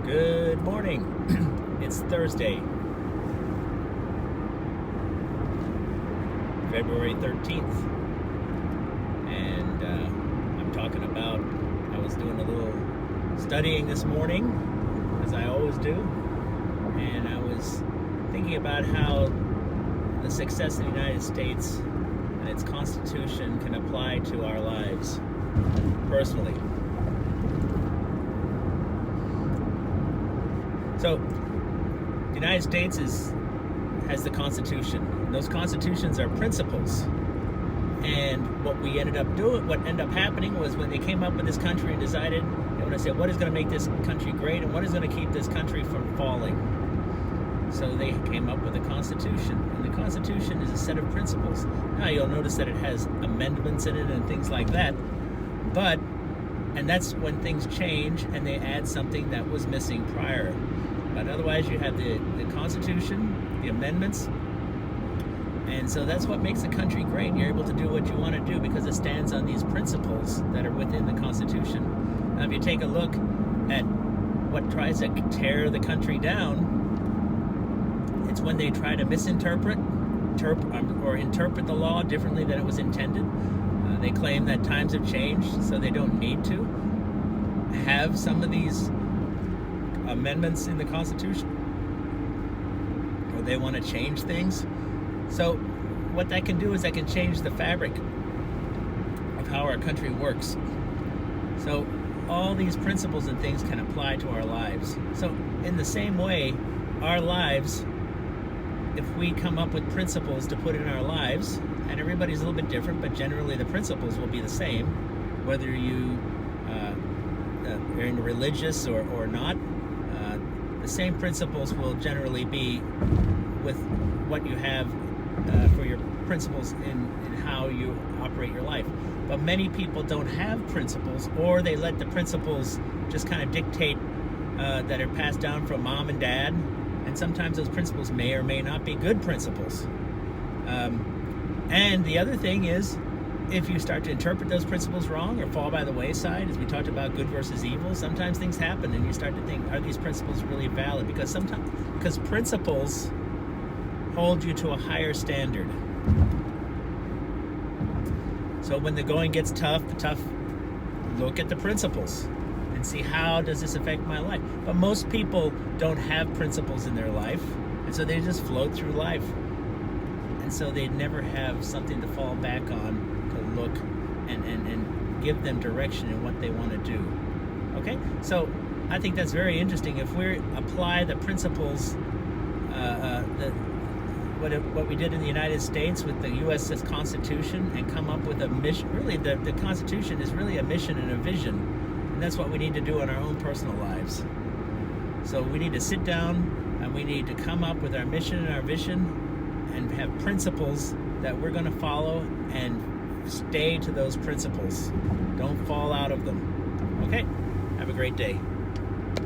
Good morning. It's Thursday, February 13th, and I'm talking about, I was doing a little studying this morning, as I always do, and I was thinking about how the success of the United States and its Constitution can apply to our lives personally. So, the United States has the Constitution. And those constitutions are principles. And what ended up happening was when they came up with this country and decided, they want to say, what is going to make this country great and what is going to keep this country from falling? So they came up with a Constitution. And the Constitution is a set of principles. Now you'll notice that it has amendments in it and things like that. And that's when things change and they add something that was missing prior. But otherwise you have the Constitution, the amendments, and so that's what makes the country great. You're able to do what you want to do because it stands on these principles that are within the Constitution. Now if you take a look at what tries to tear the country down, it's when they try to misinterpret or interpret the law differently than it was intended. They claim that times have changed, so they don't need to have some of these amendments in the Constitution, or they want to change things. So what that can do is that can change the fabric of how our country works. So all these principles and things can apply to our lives. So in the same way, our lives, if we come up with principles to put in our lives, and everybody's a little bit different, but generally the principles will be the same, whether you are in religious or not. The same principles will generally be with what you have for your principles in how you operate your life. But many people don't have principles, or they let the principles just kind of dictate that are passed down from mom and dad, and sometimes those principles may or may not be good principles. And the other thing is, if you start to interpret those principles wrong or fall by the wayside, as we talked about good versus evil, sometimes things happen and you start to think, are these principles really valid? Because principles hold you to a higher standard. So when the going gets tough, look at the principles and see, how does this affect my life? But most people don't have principles in their life, and so they just float through life. And so they never have something to fall back on, to look and give them direction in what they want to do. Okay? So I think that's very interesting. If we apply the principles, what we did in the United States with the U.S. Constitution, and come up with a mission. Really, the Constitution is really a mission and a vision. And that's what we need to do in our own personal lives. So we need to sit down and we need to come up with our mission and our vision, and have principles that we're going to follow, and stay to those principles. Don't fall out of them. Okay? Have a great day.